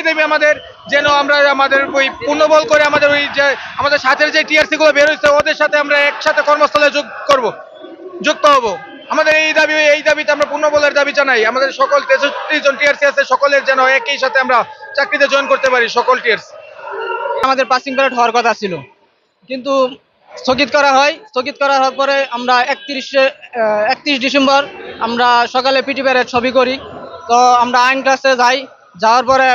দাবি আমাদের যেন আমরা আমাদের ওই পূর্ণবল করে আমাদের ওই যে আমাদের সাথের যে টিআরসি গুলো বের হয়েছে ওদের সাথে আমরা একসাথে কর্মস্থলে যুক্ত হব। আমাদের এই দাবিতে আমরা পূর্ণবলের দাবি জানাই। আমাদের সকল 63 জন টিআরসি আছে, সকলের যেন একই সাথে আমরা চাকরিতে জয়েন করতে পারি সকল টিআরসি। আমাদের পাসিং প্যারেড হওয়ার কথা ছিল, কিন্তু স্থগিত করা হয়। স্থগিত করার পরে আমরা 31 ডিসেম্বর আমরা সকালে পিটি প্যারেড ছবি করি। তো আমরা আইন ক্লাসে যাই, যাওয়ার পরে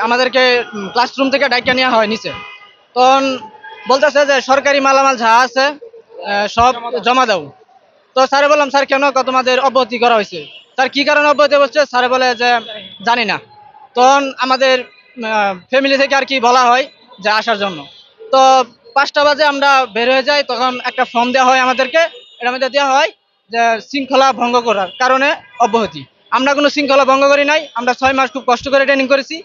আমাদেরকে ক্লাসরুম থেকে ডাইকা নেওয়া হয় নিচে। তখন বলতেছে যে সরকারি মালামাল যা আছে সব জমা দাও। তো স্যারে বললাম, স্যার কেন তোমাদের অব্যাহতি করা হয়েছে? স্যার কি কারণে অব্যাহতি হচ্ছে? স্যারে বলে যে জানি না। তখন আমাদের ফ্যামিলি থেকে আর কি বলা হয় যে আসার জন্য। তো 5টা বাজে আমরা বের হয়ে যাই, তখন একটা ফর্ম দেওয়া হয় আমাদেরকে। এর মধ্যে দেওয়া হয় যে শৃঙ্খলা ভঙ্গ করার কারণে অব্যাহতি। আমরা কোনো শৃঙ্খলা ভঙ্গ করি নাই। আমরা 6 মাস খুব কষ্ট করে ট্রেনিং করেছি।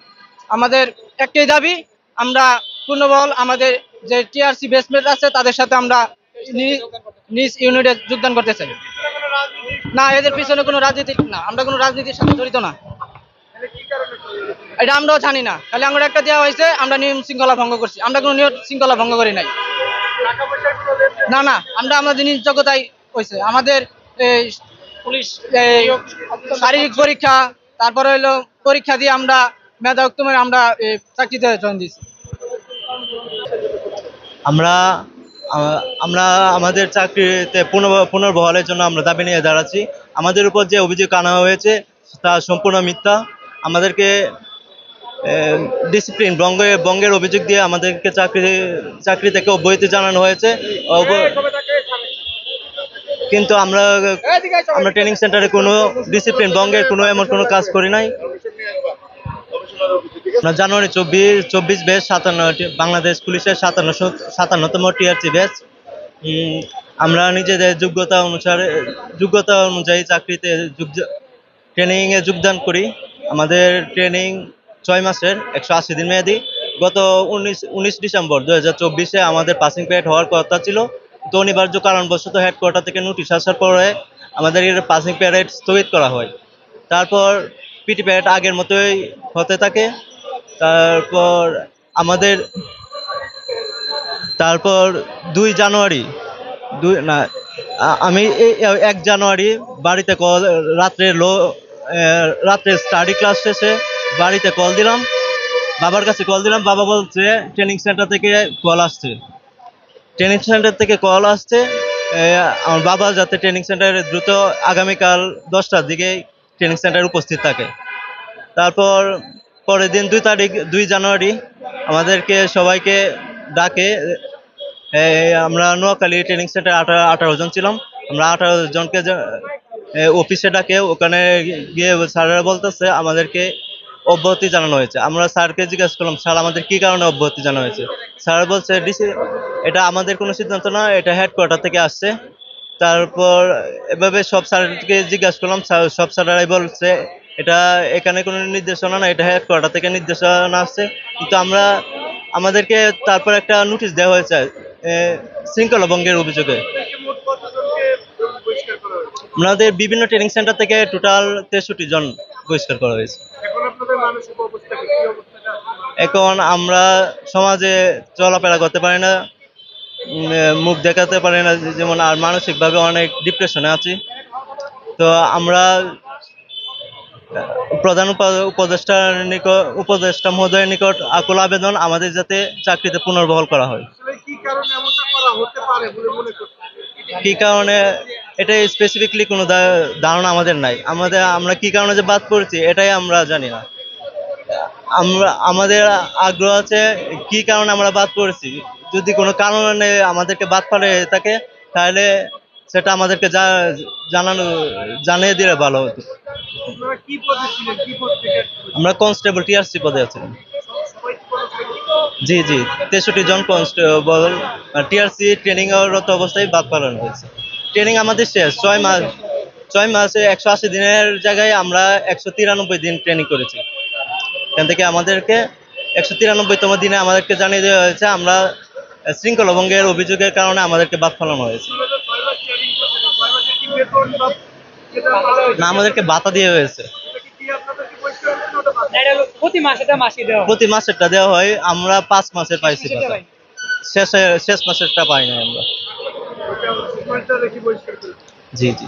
আমাদের একটাই দাবি, আমরা পূর্ণবল আমাদের যে টিআরসি বেসমেন্ট আছে তাদের সাথে আমরা নিজ ইউনিটে যোগদান করতে চাই। না, এদের পিছনে কোনো রাজনীতি না, আমরা কোনো রাজনীতির সাথে জড়িত না। এটা আমরাও জানি না, খালি আমরা একটা দেওয়া হয়েছে, আমরা নিয়ম শৃঙ্খলা ভঙ্গ করছি। আমরা কোনো নিয়ম শৃঙ্খলা ভঙ্গ করি নাই। না না, আমরা আমাদের নিজ যোগ্যতায় হয়েছে। আমাদের পুলিশ শারীরিক পরীক্ষা, তারপরে হলো পরীক্ষা দিয়ে আমরা মেধা উত্তমে আমরা চাকরিতে জয়েন দিয়েছি। আমরা আমরা আমাদের চাকরিতে পুনর্বহালের জন্য আমরা দাবি নিয়ে দাঁড়াচ্ছি। আমাদের উপর যে অভিযোগ আনা হয়েছে তা সম্পূর্ণ মিথ্যা। আমাদেরকে ডিসিপ্লিন ভঙ্গের অভিযোগ দিয়ে আমাদেরকে চাকরি থেকে অব্যাহতি জানানো হয়েছে। কিন্তু আমরা ট্রেনিং সেন্টারে কোনো ডিসিপ্লিন ভঙ্গের এমন কোনো কাজ করি নাই। আমরা জানুয়ারি 24 ব্যাচ 57 বাংলাদেশ পুলিশের 57তম টিআরসি ব্যাচ। আমরা নিজেদের যোগ্যতা অনুযায়ী চাকরিতে ট্রেনিংয়ে যোগদান করি। আমাদের ট্রেনিং 6 মাসের 180 দিন মেয়াদি। গত 19 ডিসেম্বর 2024 আমাদের পাসিং প্যারেড হওয়ার কথা ছিল, তো অনিবার্য কারণবশত হেডকোয়ার্টার থেকে নোটিশ আসার পরে আমাদের পাসিং প্যারেড স্থগিত করা হয়। তারপর পিটি প্যারেড আগের মতোই হতে থাকে। তারপর 2 জানুয়ারি আমি 1 জানুয়ারি বাড়িতে রাত্রে স্টাডি ক্লাস শেষে বাড়িতে বাবার কাছে কল দিলাম। বাবা বলছে ট্রেনিং সেন্টার থেকে কল আসছে। আমার বাবা যাতে ট্রেনিং সেন্টারে দ্রুত আগামীকাল 10টার দিকে ট্রেনিং সেন্টারে উপস্থিত থাকে। তারপর পরের দিন 2 জানুয়ারি আমাদেরকে সবাইকে ডাকে। আমরা নোয়াখালী ট্রেনিং সেন্টারে 18 জন ছিলাম। আমরা 18 জনকে অফিসে ডাকে। ওখানে গিয়ে স্যারেরা বলতেছে আমাদেরকে অব্যাহতি জানানো হয়েছে। আমরা স্যারকে জিজ্ঞাসা করলাম, স্যার আমাদের কি কারণে অব্যাহতি জানানো হয়েছে? স্যার বলছে এটা আমাদের কোনো সিদ্ধান্ত না, এটা হেডকোয়ার্টার থেকে আসছে। তারপর এভাবে সব স্যারকে জিজ্ঞাসা করলাম, সব স্যারেরাই বলছে এটা এখানে কোনো নির্দেশনা না, এটা হেডকোয়ার্টার থেকে নির্দেশনা আসছে। কিন্তু আমাদেরকে তারপর একটা নোটিশ দেওয়া হয়েছে শৃঙ্খলা ভঙ্গের অভিযোগে। আমাদের বিভিন্ন ট্রেনিং সেন্টার থেকে টোটাল 63 জন বহিষ্কার করা হয়েছে। এখন আমরা সমাজে চলাফেরা করতে পারি না, মুখ দেখাতে পারি না, যেমন আর মানসিকভাবে অনেক ডিপ্রেশনে আছি। তো আমরা প্রধান উপদেষ্টা মহোদয়ের নিকট আকুল আবেদন আমাদের যাতে চাকরিতে পুনর্বহাল করা হয়। কি কারণে এটা স্পেসিফিকলি কোনো ধারণা আমাদের নাই। আমরা কি কারণে যে বাদ পড়েছি এটাই আমরা জানি না। আমাদের আগ্রহ আছে কি কারণে আমরা বাদ পড়েছি। যদি কোনো কারণে আমাদেরকে বাদ পড়ে থাকে তাহলে সেটা আমাদেরকে জানিয়ে দিলে ভালো হতো। আমরা কনস্টেবল টিআরসি পদে আছিলাম। জি 63 জন কনস্টেবল টিআরসি ট্রেনিং রত অবস্থায় বাদ পড়ানো হয়েছে। ট্রেনিং আমাদের শেষ 6 মাসে 180 দিনের জায়গায় আমরা 193 দিন ট্রেনিং করেছি। এখান থেকে আমাদেরকে 193তম দিনে আমাদেরকে জানিয়ে দেওয়া হয়েছে আমরা শৃঙ্খলা ভঙ্গের অভিযোগের কারণে আমাদেরকে বাদ ফেলানো হয়েছে। না, আমাদেরকে ভাতা দিয়ে হয়েছে। প্রতি মাসেটা মাসে দেওয়া হয়? প্রতি মাসেরটা দেওয়া হয়, আমরা 5 মাসের পাইছি সেটা টাকা। ভাই। শেষ মাসেরটা পাই নাই আমরা। জি জি।